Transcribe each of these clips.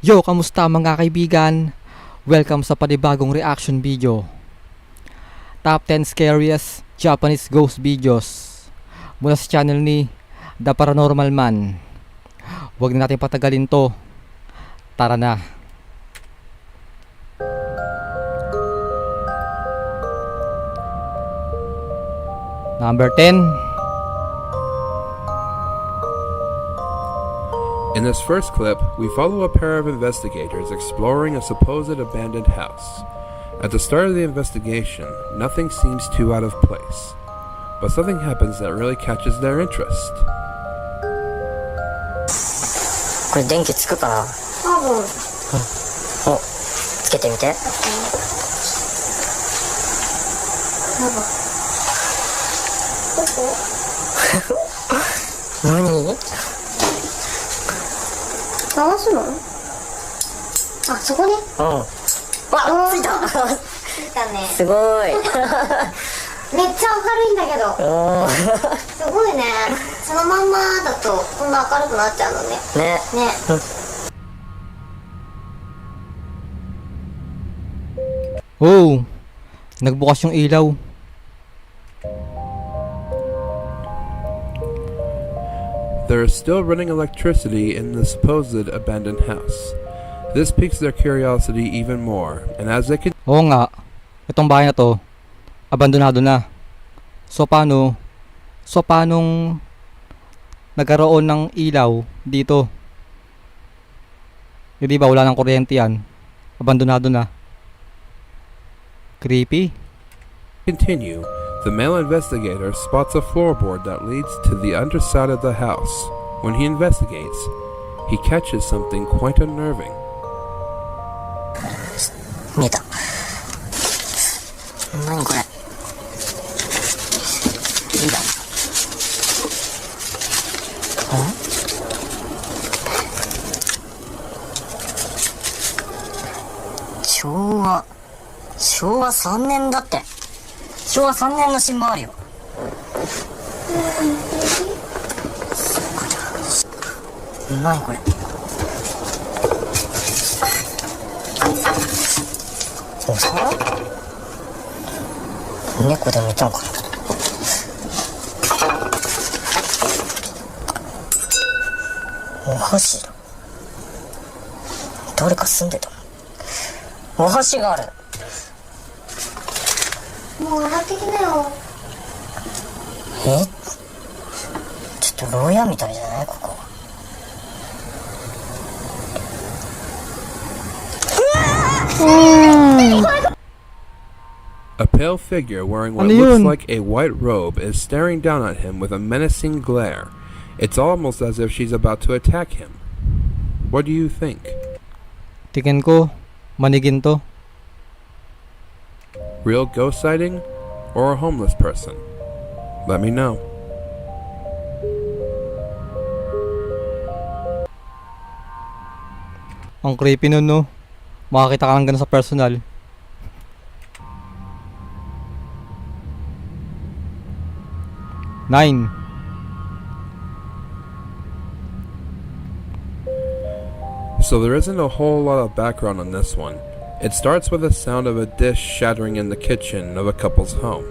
Yo, kamusta mga kaibigan? Welcome sa panibagong reaction video. Top 10 Scariest Japanese Ghost Videos mula sa channel ni The Paranormal Man. Huwag na natin patagalin to. Tara na. Number 10. In this first clip, we follow a pair of investigators exploring a supposed abandoned house. At the start of the investigation, nothing seems too out of place, but something happens that really catches their interest. これ電気つくかな。多分。お、つけてみて。どこ？何？回すの？あ、そこね。うん。わ、ついた。ついたね。すごい。めっちゃ明るいんだけど。おー。すごいね。そのまんまだとこんな明るくなっちゃうのね。ね。ね。Oh, nagbukas yung ilaw. There is still running electricity in the supposed abandoned house. This piques their curiosity even more, and as they can Oo nga, itong bahay na to, abandonado na. So paano nagkaroon ng ilaw dito? Di ba wala ng kuryente yan? Abandonado na. Creepy. continue, the male investigator spots a floorboard that leads to the underside of the house. When he investigates, he catches something quite unnerving. 見えた。何これ。いいだ。昭和3年だって。昭和3年の新聞あるよ。何これ。お皿？猫でもいたのかな。お箸だ。誰か住んでたの？お箸がある。もう洗ってきなよ。え？ちょっと牢屋みたいじゃないここ。A pale figure wearing what Ano looks yun? like a white robe is staring down at him with a menacing glare. It's almost as if she's about to attack him. What do you think? Tingin ko, manigin to. Real ghost sighting or a homeless person? Let me know. Ang creepy nun, no? Makakita ka lang ganun sa personal. Nine. So there isn't a whole lot of background on this one. It starts with the sound of a dish shattering in the kitchen of a couple's home.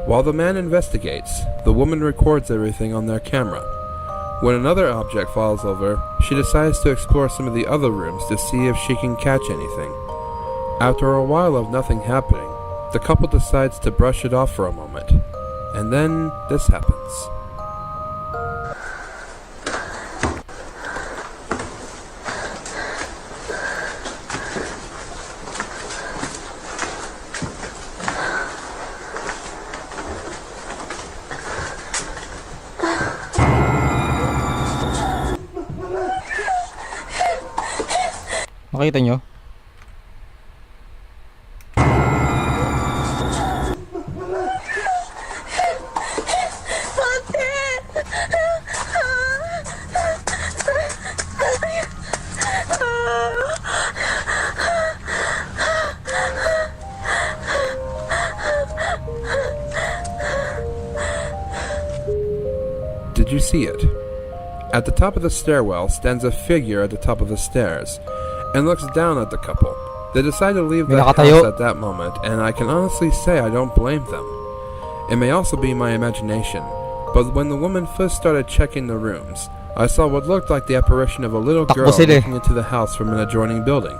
While the man investigates, the woman records everything on their camera. When another object falls over, she decides to explore some of the other rooms to see if she can catch anything. After a while of nothing happening, the couple decides to brush it off for a moment. And then this happens. Makita nyo? Did you see it? At the top of the stairwell stands a figure at the top of the stairs, and looks down at the couple. They decide to leave May the nakatayo. house at that moment, and I can honestly say I don't blame them. It may also be my imagination, but when the woman first started checking the rooms, I saw what looked like the apparition of a little Takbo girl sila eh. looking into the house from an adjoining building.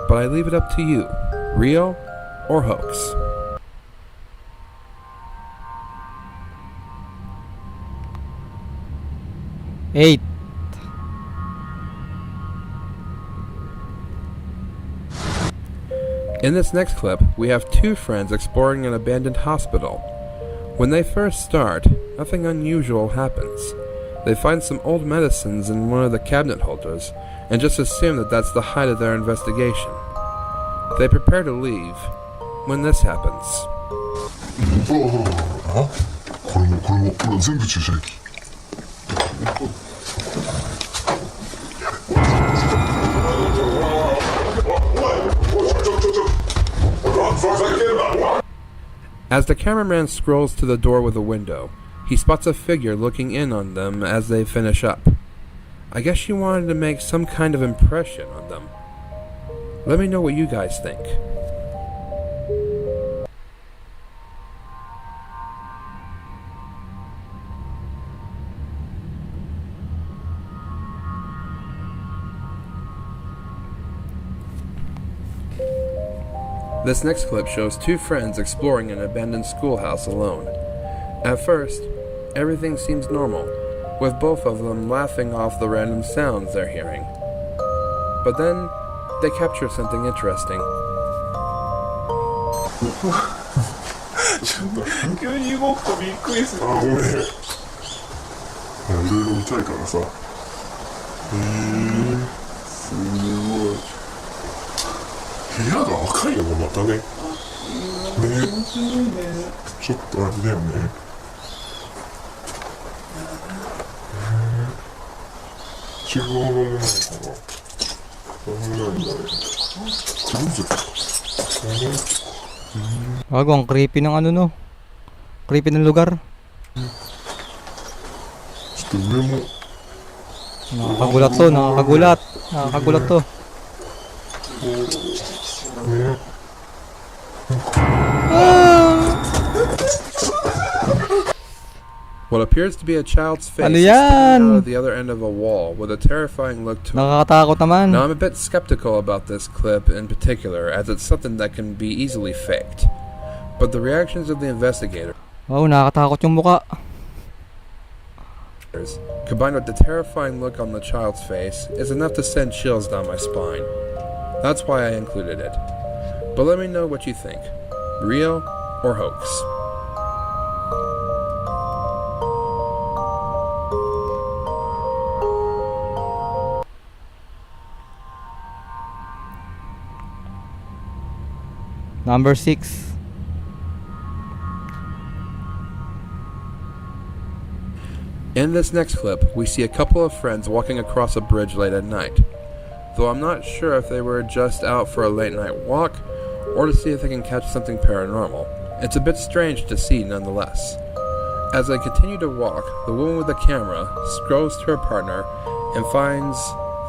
But I leave it up to you, real or hoax. Eight. In this next clip, we have two friends exploring an abandoned hospital. When they first start, nothing unusual happens. They find some old medicines in one of the cabinet holders and just assume that that's the height of their investigation. They prepare to leave when this happens. これも全部注射液。As the cameraman scrolls to the door with a window, he spots a figure looking in on them as they finish up. I guess she wanted to make some kind of impression on them. Let me know what you guys think. This next clip shows two friends exploring an abandoned schoolhouse alone. At first, everything seems normal, with both of them laughing off the random sounds they're hearing. But then, they capture something interesting. 急に動くとびっくりする。ごめん。いろいろ見たいからさ。すごい。部屋が赤いのがまたね。ちょっとあれだよね。違うのもないかな。なんだろう。クローゼット。 Bago, ang creepy ng ano no. Creepy ng lugar. ちょっと上も。 Nakakagulat to, nakakagulat to. What appears to be a child's face Ano is yan? sticking out of the other end of a wall with a terrifying look to it. Nakakatakot naman. Now I'm a bit skeptical about this clip in particular, as it's something that can be easily faked. But the reactions of the investigators, Wow, nakakatakot yung muka. combined with the terrifying look on the child's face, is enough to send chills down my spine. That's why I included it. But let me know what you think. Real or hoax? Number 6. In this next clip, we see a couple of friends walking across a bridge late at night. Though I'm not sure if they were just out for a late night walk or to see if they can catch something paranormal. It's a bit strange to see nonetheless. As they continue to walk, the woman with the camera scrolls to her partner and finds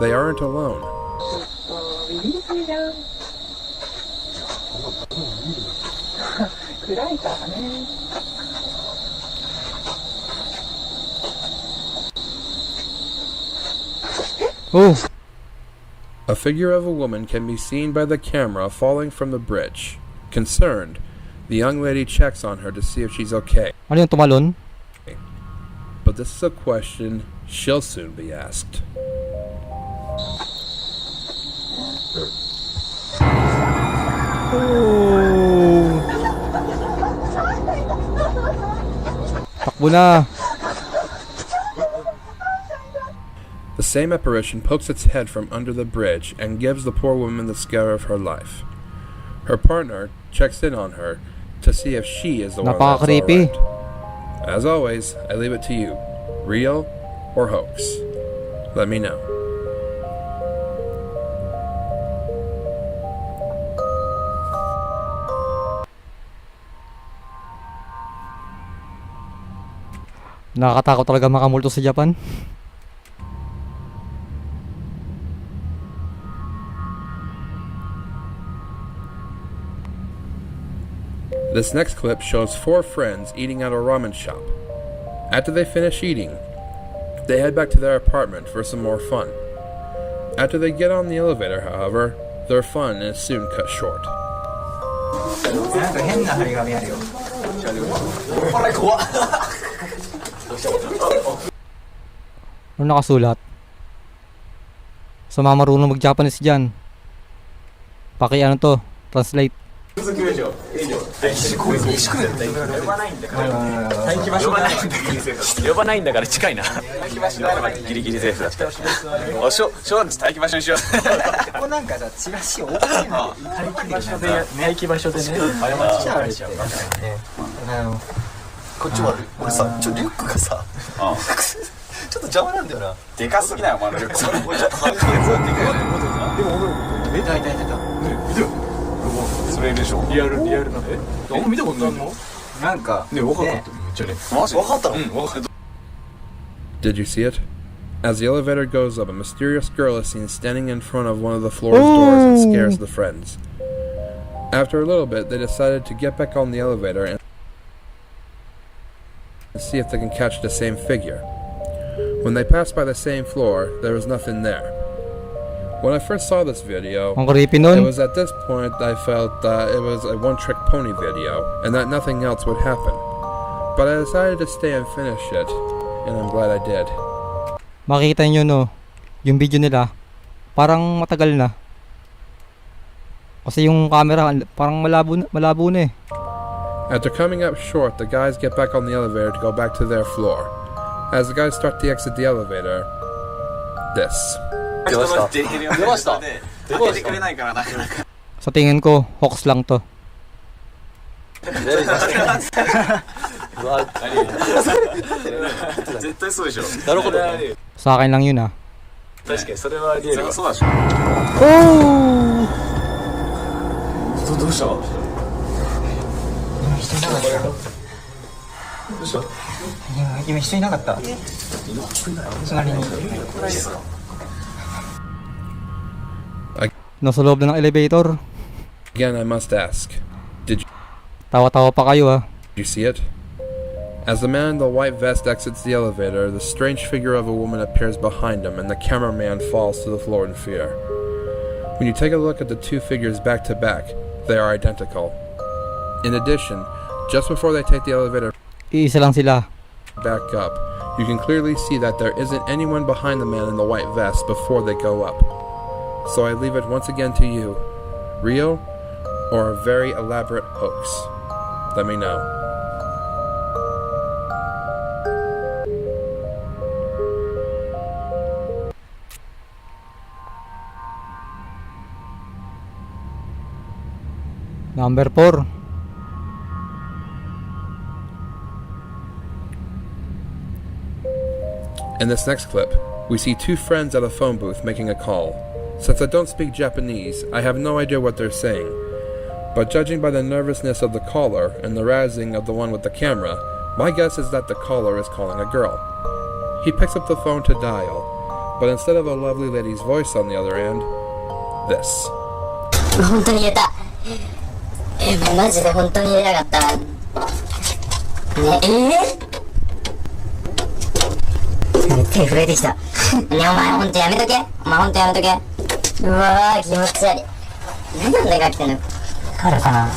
they aren't alone. Oh, A figure of a woman can be seen by the camera falling from the bridge. Concerned, the young lady checks on her to see if she's okay. ano yung tumalon? But this is a question she'll soon be asked. Oh. Takbo na. The same apparition pokes its head from under the bridge and gives the poor woman the scare of her life. Her partner checks in on her to see if she is the one that's Napaka-creepy. alright. As always, I leave it to you. Real or hoax? Let me know. Nakakatakot talaga makamulto sa Japan. This next clip shows four friends eating at a ramen shop. After they finish eating, they head back to their apartment for some more fun. After they get on the elevator, however, their fun is soon cut short. なんか変な張り紙あるよ。あれ怖っ。 Ano nakasulat? Sa mga marunong mag-Japanese dyan. Ano to? Translate. 呼ばないんだから近いな。待機場所ならギリギリセーフだった。おしょ待機場所にしよう。ここなんかさチラシ多くないの。待機場所でね。あれ待ちゃうじゃん。こっち悪い。俺さリュックがさちょっと邪魔なんだよな。でかすぎないお前のリュック。それもちょっと半径でかい。でも俺出た。それでしょ。リアルな。あんま見たことないの？なんかね分かったってめっちゃね。マジ？分かったの？分かった。 Did you see it? As the elevator goes up, a mysterious girl is seen standing in front of one of the floor's doors and scares the friends. After a little bit, they decided to get back on the elevator and see if they can catch the same figure. When they passed by the same floor, there was nothing there. When I first saw this video, Ang creepy it nun. was at this point I felt that it was a one-trick pony video and that nothing else would happen. But I decided to stay and finish it, and I'm glad I did. Makita nyo no, yung video nila, parang matagal na. Kasi yung camera, parang malabo na eh. After coming up short, the guys get back on the elevator to go back to their floor. As the guys start to exit the elevator, this. 出ました。開けてくれないからなかなか。 Sa tingin ko, hoax lang to. 絶対そうでしょ。なるほど。 Sa akin lang yun ah. 確かにそれはリアル。そうでしょ。どうした？どうした？今人いなかった。隣に。 Nasa loob na ng elevator. Again, I must ask, did Tawa-tawa pa kayo ah. you see it? As the man in the white vest exits the elevator, the strange figure of a woman appears behind him and the cameraman falls to the floor in fear. When you take a look at the two figures back to back, they are identical. In addition, just before they take the elevator Iisa lang sila. back up, you can clearly see that there isn't anyone behind the man in the white vest before they go up. So I leave it once again to you, real or a very elaborate hoax? Let me know. Number 4. In this next clip, we see two friends at a phone booth making a call. Since I don't speak Japanese, I have no idea what they're saying. But judging by the nervousness of the caller and the razzing of the one with the camera, my guess is that the caller is calling a girl. He picks up the phone to dial, but instead of a lovely lady's voice on the other end, this. 本当に入れた。マジで本当に入れなかった。ね手震えてきた。ねお前ほんとやめとけ。お前ほんとやめとけ。うわー気持ち悪い。何なんだか来てんの。わかるかな。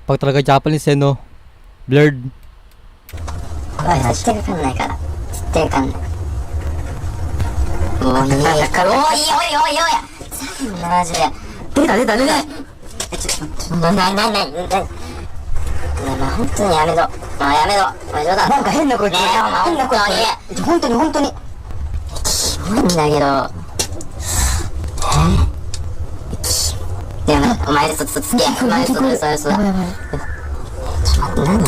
Pag talaga Japanese eh no, blurred. 絶対わかんないから。絶対わかんない。もういいやから。おいマジで。出た。ちょっとな本当にやめろ。まあやめろ。お前冗談。なんか変な声聞こえた。変な声聞こえた。本当に。キモいんだけど。でもお前そつけ。お前それ。ちょっと待って何？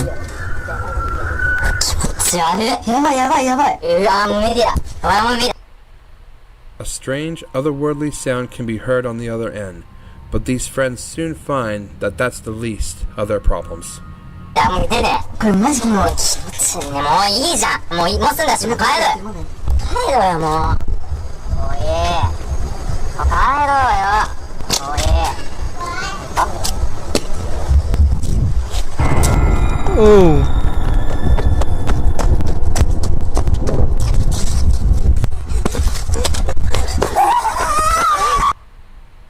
気持ち悪い。やばい。うわもう無理だ。お前もう無理だ。A strange, otherworldly sound can be heard on the other end, but these friends soon find that that's the least of their problems. いやもう出て。これマジもう気持ち悪いね。もういいじゃん。もう済んだしもう帰るよもう。もういい。帰ろうよ。もういい。Oh.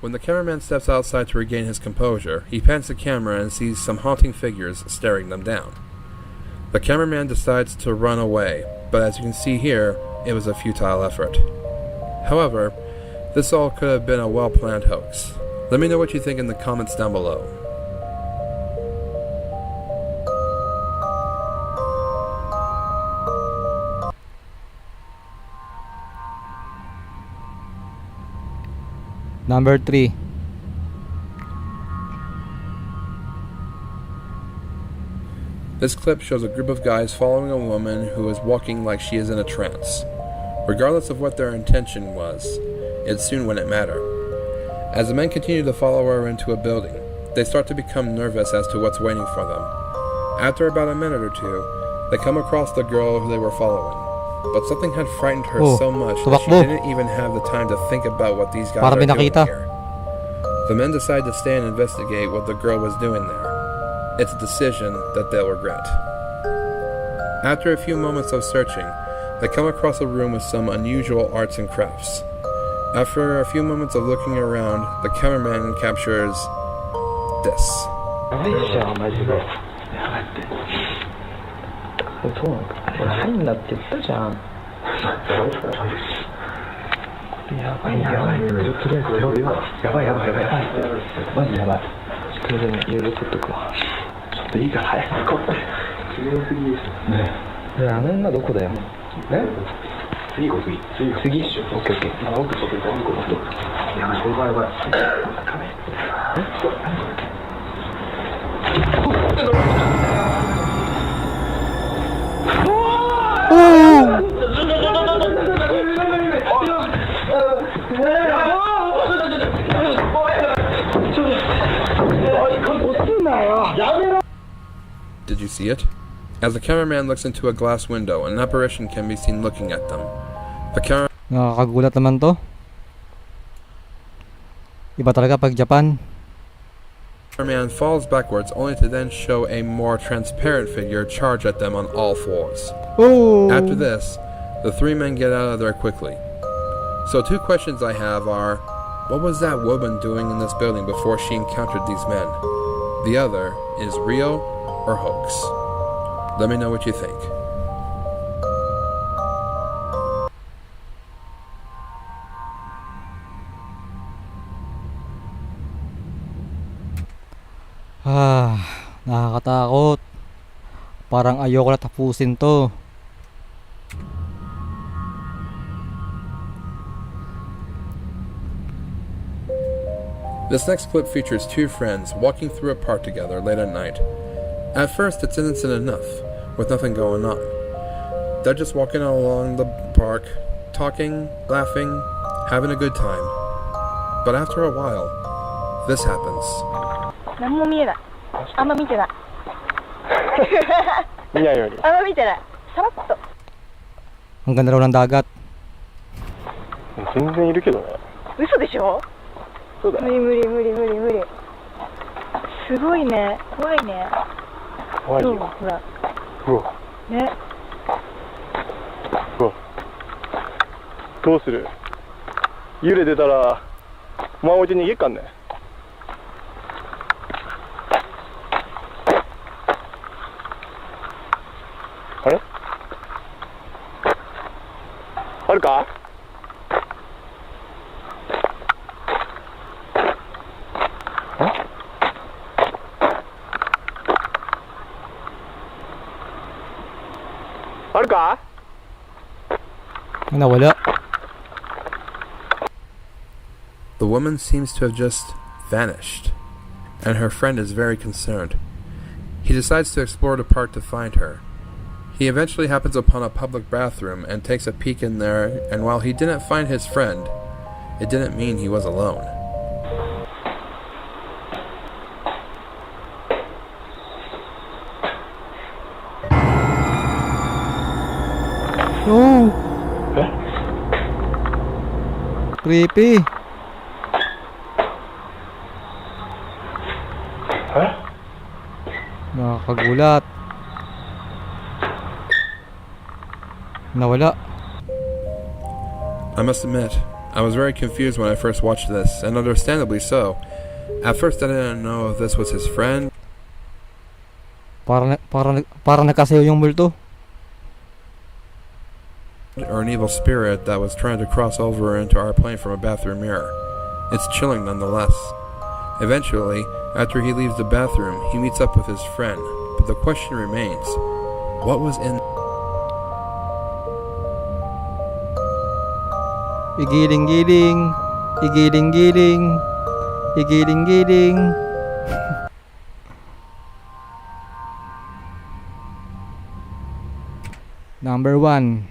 When the cameraman steps outside to regain his composure, he pans the camera and sees some haunting figures staring them down. The cameraman decides to run away, but as you can see here, it was a futile effort. However, this all could have been a well-planned hoax. Let me know what you think in the comments down below. Number 3. This clip shows a group of guys following a woman who is walking like she is in a trance. Regardless of what their intention was, it soon wouldn't matter. As the men continue to follow her into a building, they start to become nervous as to what's waiting for them. After about a minute or two, they come across the girl who they were following. But something had frightened her Oh, so much that she tumakbo. didn't even have the time to think about what these guys Para are may doing nakita. here. The men decide to stay and investigate what the girl was doing there. It's a decision that they'll regret. After a few moments of searching, they come across a room with some unusual arts and crafts. After a few moments of looking around, the cameraman captures this. Did you see it? As the cameraman looks into a glass window, an apparition can be seen looking at them. The Nakakagulat naman to. Iba talaga pag Japan. cameraman falls backwards only to then show a more transparent figure charge at them on all fours. Oh. After this, the three men get out of there quickly. So 2 questions I have are, what was that woman doing in this building before she encountered these men? The other is real or hoax? Let me know what you think. Nakakatakot. Parang ayoko na tapusin to. This next clip features 2 friends walking through a park together late at night. At first, it's innocent enough, with nothing going on. They're just walking along the park, talking, laughing, having a good time. But after a while, this happens. 何も見えない。あんま見てない。見ないように。あんま見てない。さらっと。 Ang ganda raw ng dagat. 全然いるけどね。嘘でしょ？そうだよ。無理無理無理無理無理。すごいね。怖いね。怖いよ。どうほら。うわ。ね。うわ。どうする？幽霊出たら、お前お家逃げっかんね。あれ？あるか？あるか？ Nawala. The woman seems to have just vanished, and her friend is very concerned. He decides to explore the park to find her. He eventually happens upon a public bathroom and takes a peek in there, and while he didn't find his friend, it didn't mean he was alone. Oh. Creepy. Nakakagulat. Nawala. I must admit, I was very confused when I first watched this, and understandably so. At first I didn't know if this was his friend Para nagkasayo yung multo. or an evil spirit that was trying to cross over into our plane from a bathroom mirror. It's chilling nonetheless. Eventually, after he leaves the bathroom, he meets up with his friend, but the question remains, what was in... Igiling-giling. Igiling-giling. Igiling-giling. Number 1.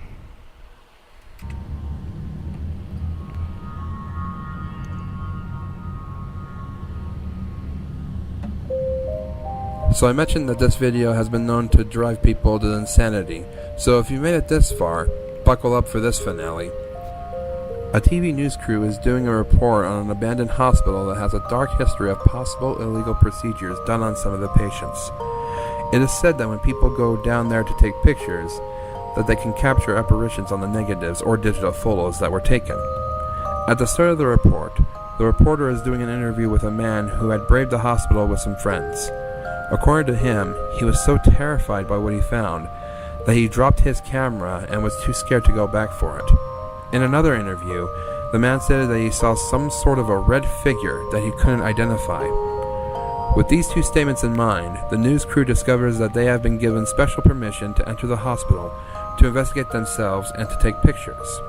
So I mentioned that this video has been known to drive people to insanity, so if you made it this far, buckle up for this finale. A TV news crew is doing a report on an abandoned hospital that has a dark history of possible illegal procedures done on some of the patients. It is said that when people go down there to take pictures, that they can capture apparitions on the negatives or digital photos that were taken. At the start of the report, the reporter is doing an interview with a man who had braved the hospital with some friends. According to him, he was so terrified by what he found that he dropped his camera and was too scared to go back for it. In another interview, the man said that he saw some sort of a red figure that he couldn't identify. With these two statements in mind, the news crew discovers that they have been given special permission to enter the hospital to investigate themselves and to take pictures.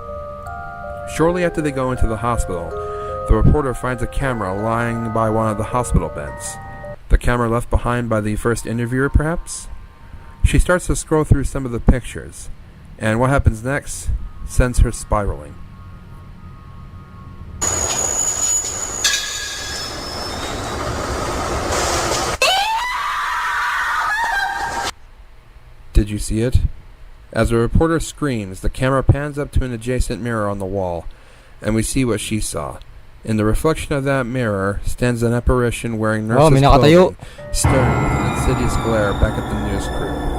Shortly after they go into the hospital, the reporter finds a camera lying by one of the hospital beds. The camera left behind by the first interviewer, perhaps? She starts to scroll through some of the pictures, and what happens next sends her spiraling. Did you see it? As the reporter screams, the camera pans up to an adjacent mirror on the wall, and we see what she saw. In the reflection of that mirror stands an apparition wearing nurse's clothing, staring with an insidious glare back at the news crew.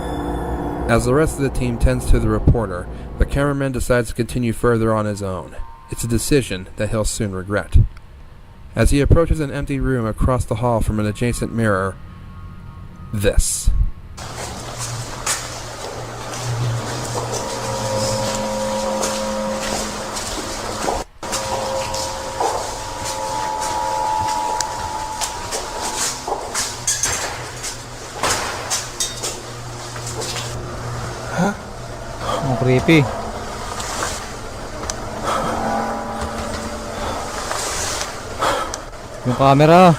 As the rest of the team tends to the reporter, the cameraman decides to continue further on his own. It's a decision that he'll soon regret. As he approaches an empty room across the hall from an adjacent mirror, this. Ang creepy. Yung camera.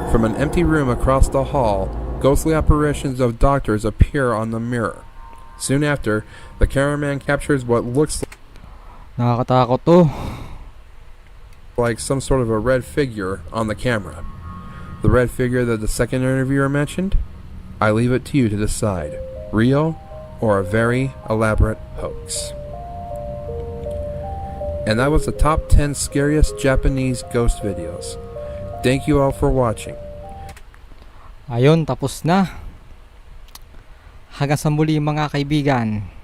From an empty room across the hall, ghostly apparitions of doctors appear on the mirror. Soon after, the cameraman captures what looks Nakakatakot to. like some sort of a red figure on the camera. The red figure that the second interviewer mentioned? I leave it to you to decide, real or a very elaborate hoax. And that was the top 10 scariest Japanese ghost videos. Thank you all for watching. Ayun, tapos na. Hanggang sa muli mga kaibigan.